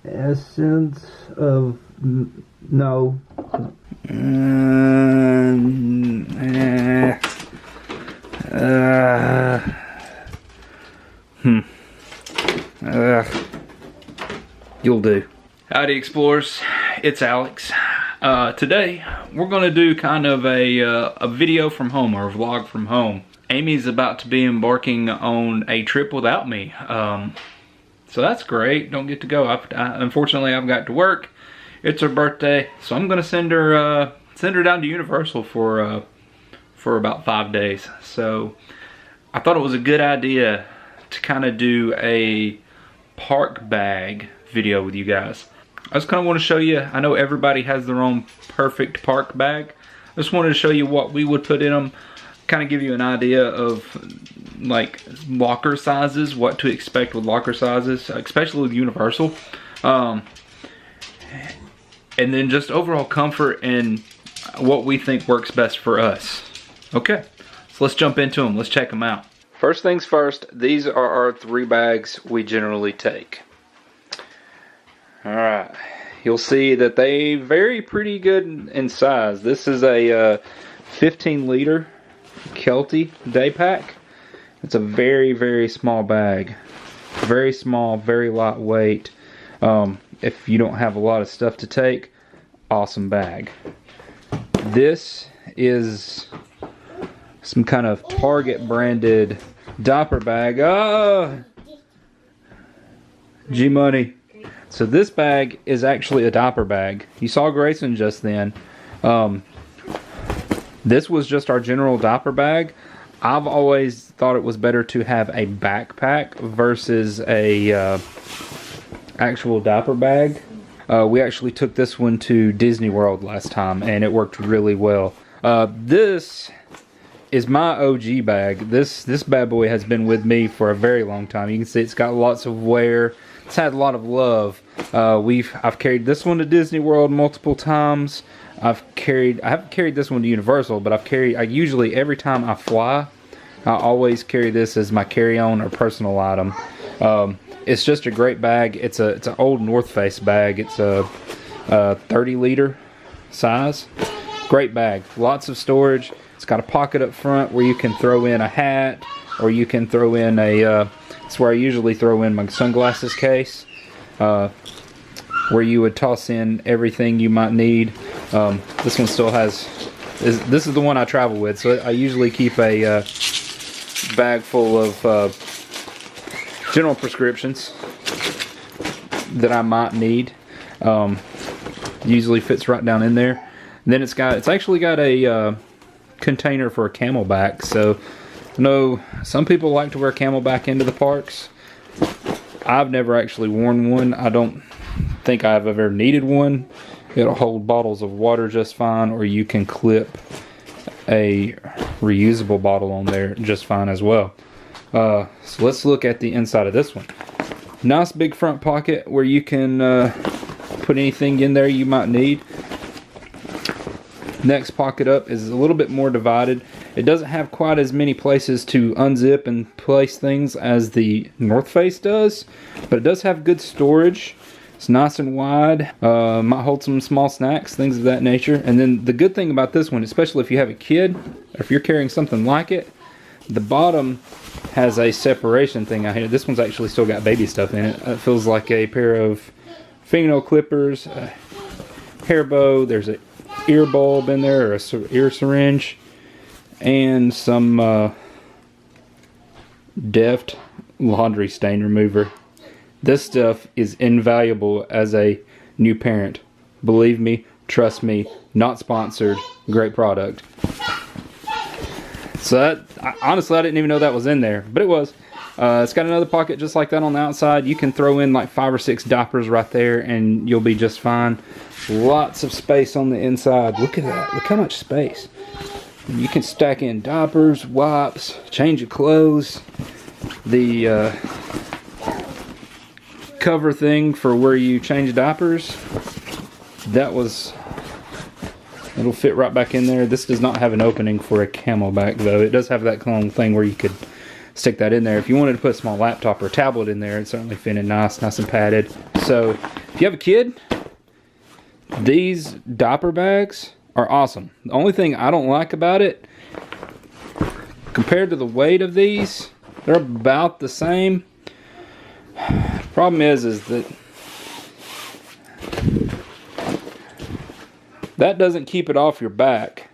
Essence of no. You'll do. Howdy explorers, it's Alex. Today we're gonna do kind of a video from home, or a vlog from home. Amy's about to be embarking on a trip without me. So that's great. Don't get to go. Unfortunately, I've got to work. It's her birthday, so I'm gonna send her down to Universal for about 5 days. So I thought it was a good idea to kind of do a park bag video with you guys. I just kind of want to show you. I know everybody has their own perfect park bag. I just wanted to show you what we would put in them. Kind of give you an idea of like locker sizes, what to expect with locker sizes, especially with Universal. And then just overall comfort and what we think works best for us. Okay, so let's jump into them. Let's check them out. First things first, these are our 3 bags we generally take. Alright, you'll see that they vary pretty good in size. This is a 15 liter Kelty day pack. It's a very, very small bag. Very small, very lightweight. If you don't have a lot of stuff to take, awesome bag. This is some kind of Target branded diaper bag. G-Money. So this bag is actually a diaper bag. You saw Grayson just then. This was just our general diaper bag. I've always thought it was better to have a backpack versus a actual diaper bag. We actually took this one to Disney World last time and it worked really well. This is my OG bag. This bad boy has been with me for a very long time. You can see it's got lots of wear. It's had a lot of love. I've carried this one to Disney World multiple times. I haven't carried this one to Universal, but I usually, every time I fly, I always carry this as my carry-on or personal item. It's just a great bag. It's an old North Face bag. It's a 30 liter size. Great bag. Lots of storage. It's got a pocket up front where you can throw in a hat, or you can throw in it's where I usually throw in my sunglasses case, where you would toss in everything you might need. This one still has, this is the one I travel with, so I usually keep a bag full of general prescriptions that I might need. Usually fits right down in there. And then it's actually got a container for a Camelback. So I know some people like to wear Camelback into the parks. I've never actually worn one. I don't think I've ever needed one. It'll hold bottles of water just fine, or you can clip a reusable bottle on there just fine as well. So let's look at the inside of this one. Nice big front pocket where you can put anything in there you might need. Next pocket up is a little bit more divided. It doesn't have quite as many places to unzip and place things as the North Face does, but it does have good storage. It's nice and wide. Might hold some small snacks, things of that nature. And then the good thing about this one, especially if you have a kid, or if you're carrying something like it, the bottom has a separation thing out here. This one's actually still got baby stuff in it. It feels like a pair of fingernail clippers, a hair bow, there's an ear bulb in there, or a ear syringe, and some Deft laundry stain remover. This stuff is invaluable as a new parent. Believe me, trust me, not sponsored, great product. So honestly, I didn't even know that was in there, but it was. It's got another pocket just like that on the outside. You can throw in like 5 or 6 diapers right there and you'll be just fine. Lots of space on the inside. Look at that. Look how much space. You can stack in diapers, wipes, change of clothes. The cover thing for where you change diapers, that was a It'll fit right back in there. This does not have an opening for a Camelback though. It does have that long thing where you could stick that in there. If you wanted to put a small laptop or tablet in there, it certainly fit in nice and padded. So if you have a kid, these diaper bags are awesome. The only thing I don't like about it, compared to the weight of these, they're about the same. Problem is that doesn't keep it off your back.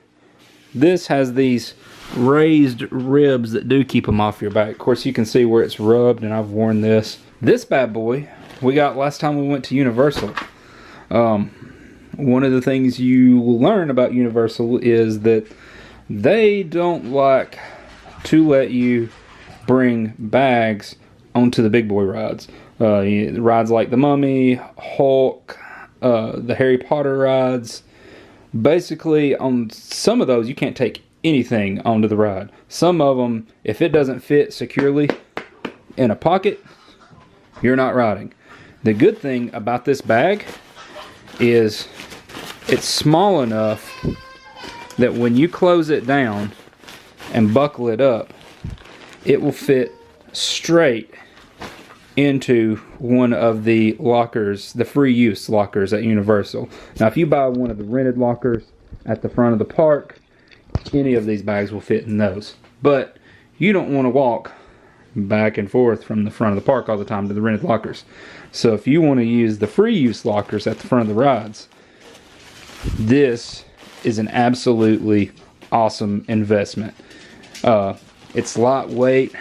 This has these raised ribs that do keep them off your back. Of course, you can see where it's rubbed, and I've worn this. This bad boy we got last time we went to Universal. One of the things you will learn about Universal is that they don't like to let you bring bags onto the big boy rides. Rides like the Mummy, Hulk, the Harry Potter rides. Basically, on some of those, you can't take anything onto the ride. Some of them, if it doesn't fit securely in a pocket, you're not riding. The good thing about this bag is it's small enough that when you close it down and buckle it up, it will fit straight into one of the lockers, the free use lockers at Universal. Now if you buy one of the rented lockers at the front of the park, any of these bags will fit in those. But you don't want to walk back and forth from the front of the park all the time to the rented lockers. So if you want to use the free use lockers at the front of the rides, this is an absolutely awesome investment. It's lightweight.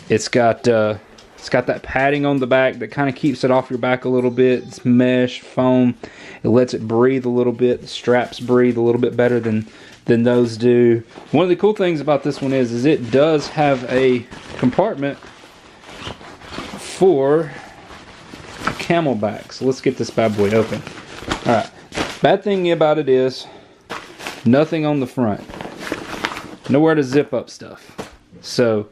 It's got that padding on the back that kind of keeps it off your back a little bit. It's mesh, foam. It lets it breathe a little bit. The straps breathe a little bit better than those do. One of the cool things about this one is it does have a compartment for a Camelback. So let's get this bad boy open. Alright. Bad thing about it is nothing on the front. Nowhere to zip up stuff. So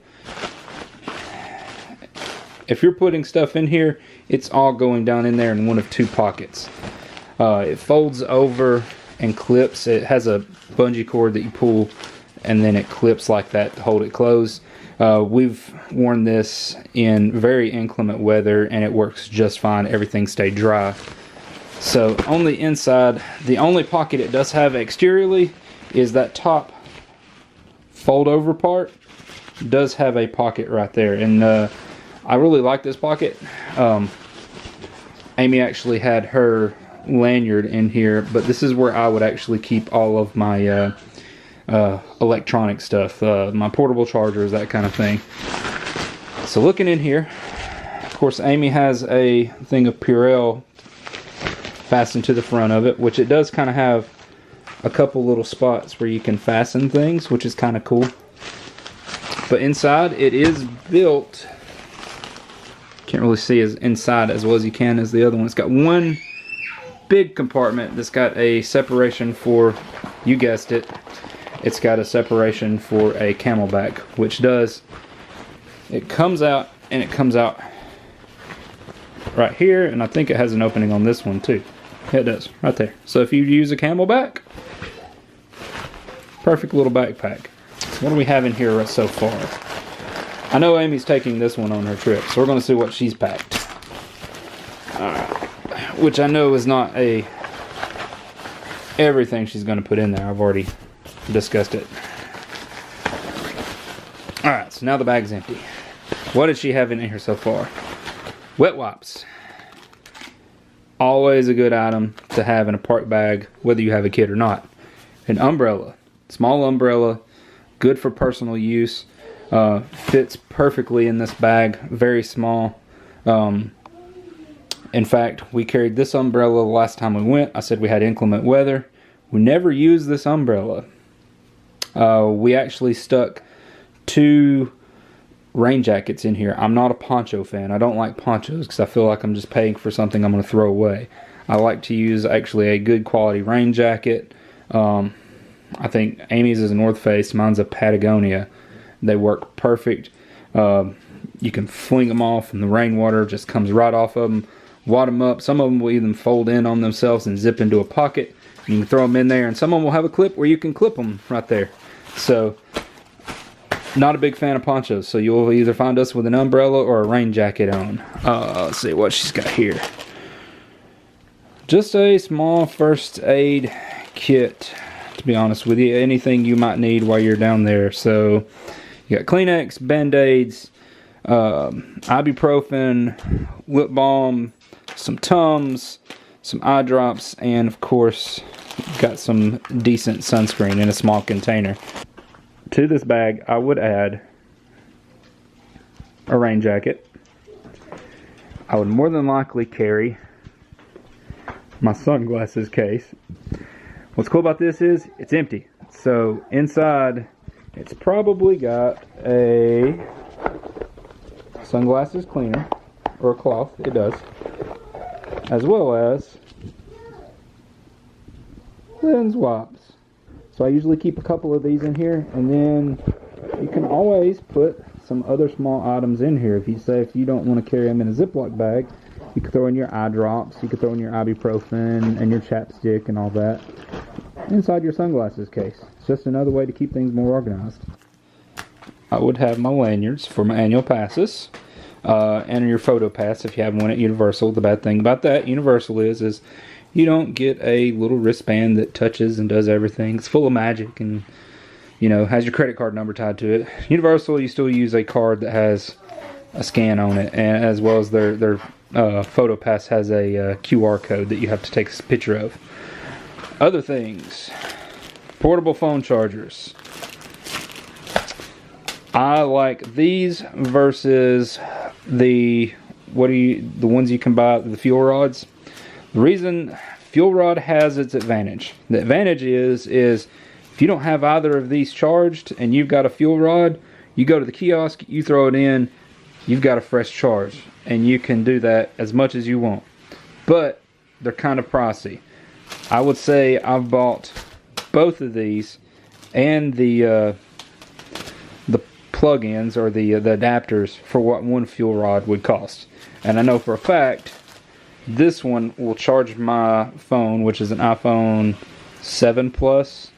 if you're putting stuff in here, it's all going down in there in one of two pockets. It folds over and clips. It has a bungee cord that you pull and then it clips like that to hold it closed. We've worn this in very inclement weather and it works just fine. Everything stayed dry. So on the inside, the only pocket it does have exteriorly is that top fold over part. It does have a pocket right there, and I really like this pocket. Amy actually had her lanyard in here, but this is where I would actually keep all of my electronic stuff, my portable chargers, that kind of thing. So looking in here, of course Amy has a thing of Purell fastened to the front of it, which it does kind of have a couple little spots where you can fasten things, which is kind of cool. But inside it is built, can't really see as inside as well as you can as the other one. It's got one big compartment that's got a separation for, you guessed it, it's got a separation for a Camelback, which does, it comes out and it comes out right here, and I think it has an opening on this one too. It does, right there. So if you use a Camelback, perfect little backpack. So what do we have in here so far? I know Amy's taking this one on her trip, so we're going to see what she's packed. Which I know is not everything she's going to put in there. I've already discussed it. Alright, so now the bag's empty. What did she have in here so far? Wet wipes. Always a good item to have in a park bag, whether you have a kid or not. An umbrella. Small umbrella. Good for personal use. Fits perfectly in this bag. Very small. In fact, we carried this umbrella the last time we went. I said we had inclement weather. We never used this umbrella. We actually stuck 2 rain jackets in here. I'm not a poncho fan. I don't like ponchos because I feel like I'm just paying for something I'm going to throw away. I like to use actually a good quality rain jacket. I think Amy's is a North Face. Mine's a Patagonia. They work perfect. You can fling them off and the rainwater just comes right off of them. Wad them up. Some of them will even fold in on themselves and zip into a pocket. You can throw them in there, and some of them will have a clip where you can clip them right there. So, not a big fan of ponchos, so you'll either find us with an umbrella or a rain jacket on. Let's see what she's got here. Just a small first aid kit, to be honest with you. Anything you might need while you're down there. So, you got Kleenex, Band-Aids, ibuprofen, lip balm, some Tums, some eye drops, and of course, got some decent sunscreen in a small container. To this bag, I would add a rain jacket. I would more than likely carry my sunglasses case. What's cool about this is it's empty. So inside, it's probably got a sunglasses cleaner, or a cloth, it does, as well as lens wipes. So I usually keep a couple of these in here, and then you can always put some other small items in here. If you don't want to carry them in a Ziploc bag, you can throw in your eye drops, you can throw in your ibuprofen and your chapstick and all that inside your sunglasses case. It's just another way to keep things more organized. I would have my lanyards for my annual passes, and your photo pass if you have one at Universal. The bad thing about that Universal is you don't get a little wristband that touches and does everything. It's full of magic and, you know, has your credit card number tied to it. Universal, you still use a card that has a scan on it, and as well as their photo pass has a QR code that you have to take a picture of. Other things, portable phone chargers. I like these versus the ones you can buy, the fuel rods. The reason fuel rod has its advantage. The advantage is if you don't have either of these charged and you've got a fuel rod, you go to the kiosk, you throw it in, you've got a fresh charge, and you can do that as much as you want. But they're kind of pricey. I would say I've bought both of these and the plug-ins or the adapters for what one fuel rod would cost. And I know for a fact this one will charge my phone, which is an iPhone 7 Plus.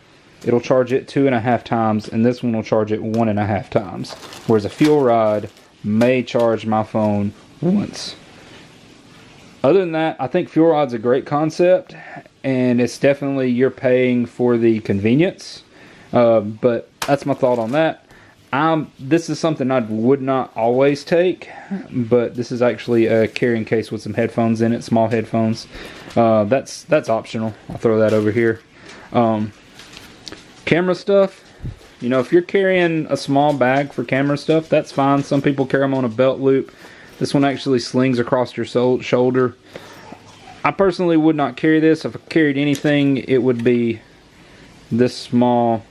It'll charge it 2.5 times, and this one will charge it 1.5 times. Whereas a fuel rod may charge my phone once. Other than that, I think fuel rod's a great concept, and it's definitely you're paying for the convenience. But that's my thought on that. This is something I would not always take, but this is actually a carrying case with some headphones in it, small headphones. That's optional. I'll throw that over here. Camera stuff. You know, if you're carrying a small bag for camera stuff, that's fine. Some people carry them on a belt loop. This one actually slings across your shoulder. I personally would not carry this. If I carried anything, it would be this small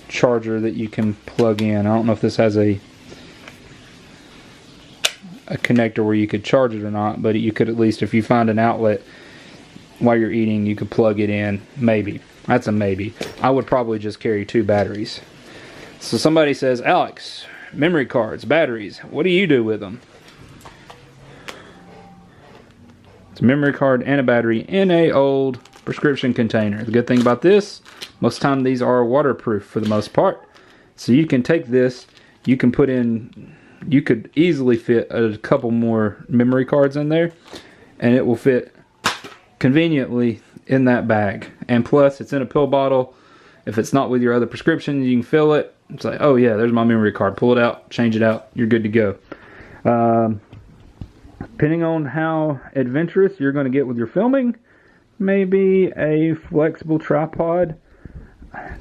charger that you can plug in. I don't know if this has a connector where you could charge it or not, but you could at least, if you find an outlet while you're eating, you could plug it in. Maybe. That's a maybe. I would probably just carry 2 batteries. So somebody says, Alex, memory cards, batteries, what do you do with them? It's a memory card and a battery in a old prescription container. The good thing about this, most of the time these are waterproof for the most part. So you can take this, you can put in, you could easily fit a couple more memory cards in there, and it will fit conveniently in that bag. And plus, it's in a pill bottle. If it's not with your other prescriptions, you can fill it. It's like, oh yeah, there's my memory card. Pull it out, change it out, you're good to go. Depending on how adventurous you're going to get with your filming, maybe a flexible tripod.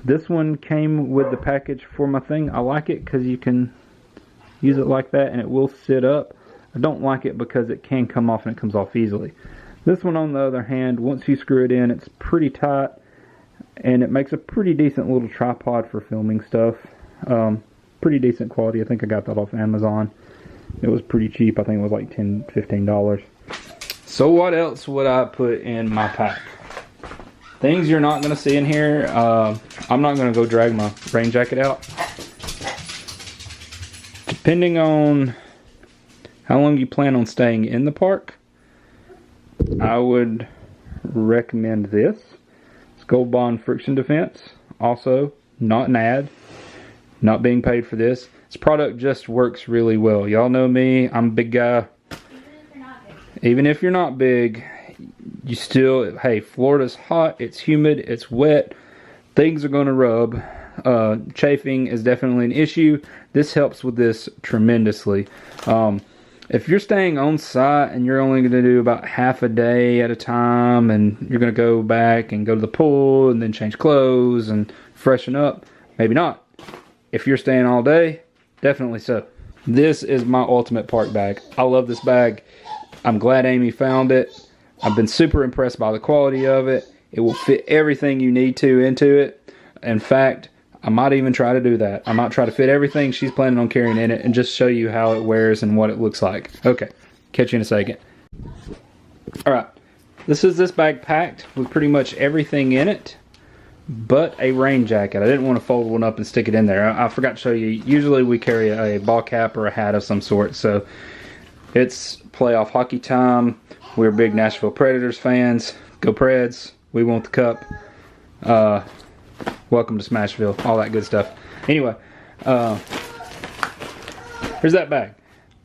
This one came with the package for my thing. I like it because you can use it like that and it will sit up. I don't like it because it can come off and it comes off easily. This one, on the other hand, once you screw it in, it's pretty tight and it makes a pretty decent little tripod for filming stuff. Pretty decent quality. I think I got that off Amazon. It was pretty cheap. I think it was like $10, $15. So what else would I put in my pack? Things you're not going to see in here. I'm not going to go drag my rain jacket out. Depending on how long you plan on staying in the park, I would recommend this. Gold Bond friction defense. Also, not an ad. Not being paid for this. This product just works really well. Y'all know me. I'm a big guy. Even if you're not big, you still, hey, Florida's hot. It's humid. It's wet. Things are going to rub. Chafing is definitely an issue. This helps with this tremendously. If you're staying on site and you're only going to do about half a day at a time, and you're going to go back and go to the pool and then change clothes and freshen up, maybe not. If you're staying all day, definitely so. This is my ultimate park bag. I love this bag. I'm glad Amy found it. I've been super impressed by the quality of it. It will fit everything you need to into it. In fact, I might even try to do that. I might try to fit everything she's planning on carrying in it and just show you how it wears and what it looks like. Okay, catch you in a second. Alright, this is this bag packed with pretty much everything in it but a rain jacket. I didn't want to fold one up and stick it in there. I forgot to show you. Usually we carry a ball cap or a hat of some sort, so it's playoff hockey time. We're big Nashville Predators fans. Go Preds. We want the cup. Welcome to Smashville. All that good stuff. Anyway, here's that bag.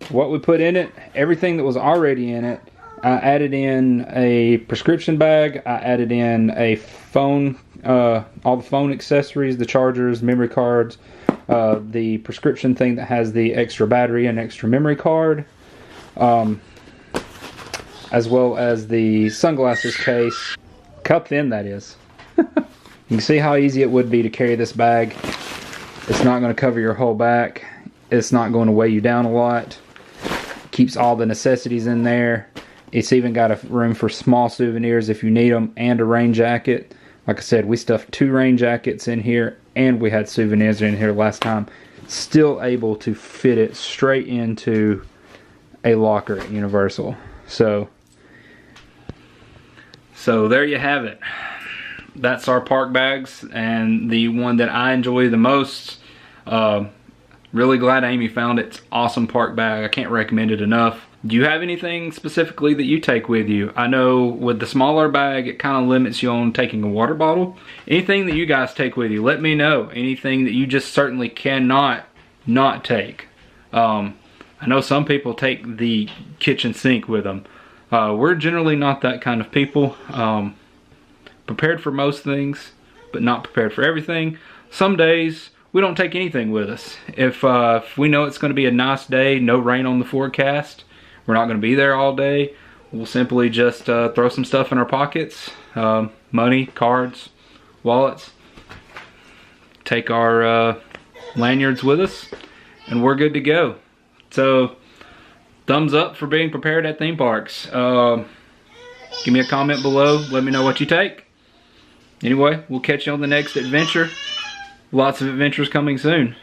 What we put in it, everything that was already in it. I added in a prescription bag. I added in a phone, all the phone accessories, the chargers, memory cards, the prescription thing that has the extra battery and extra memory card, as well as the sunglasses case. Look how thin that is. You can see how easy it would be to carry this bag. It's not going to cover your whole back. It's not going to weigh you down a lot. Keeps all the necessities in there. It's even got a room for small souvenirs if you need them, and a rain jacket. Like I said, we stuffed 2 rain jackets in here, and we had souvenirs in here last time. Still able to fit it straight into a locker at Universal. So there you have it. That's our park bags, and the one that I enjoy the most. Really glad Amy found it. It's an awesome park bag. I can't recommend it enough. Do you have anything specifically that you take with you? I know with the smaller bag, it kind of limits you on taking a water bottle. Anything that you guys take with you, let me know. Anything that you just certainly cannot not take. I know some people take the kitchen sink with them. We're generally not that kind of people. Prepared for most things, but not prepared for everything. Some days, we don't take anything with us. If we know it's going to be a nice day, no rain on the forecast, we're not going to be there all day, we'll simply just throw some stuff in our pockets. Money, cards, wallets. Take our lanyards with us, and we're good to go. So, thumbs up for being prepared at theme parks. Give me a comment below. Let me know what you take. Anyway, we'll catch you on the next adventure. Lots of adventures coming soon.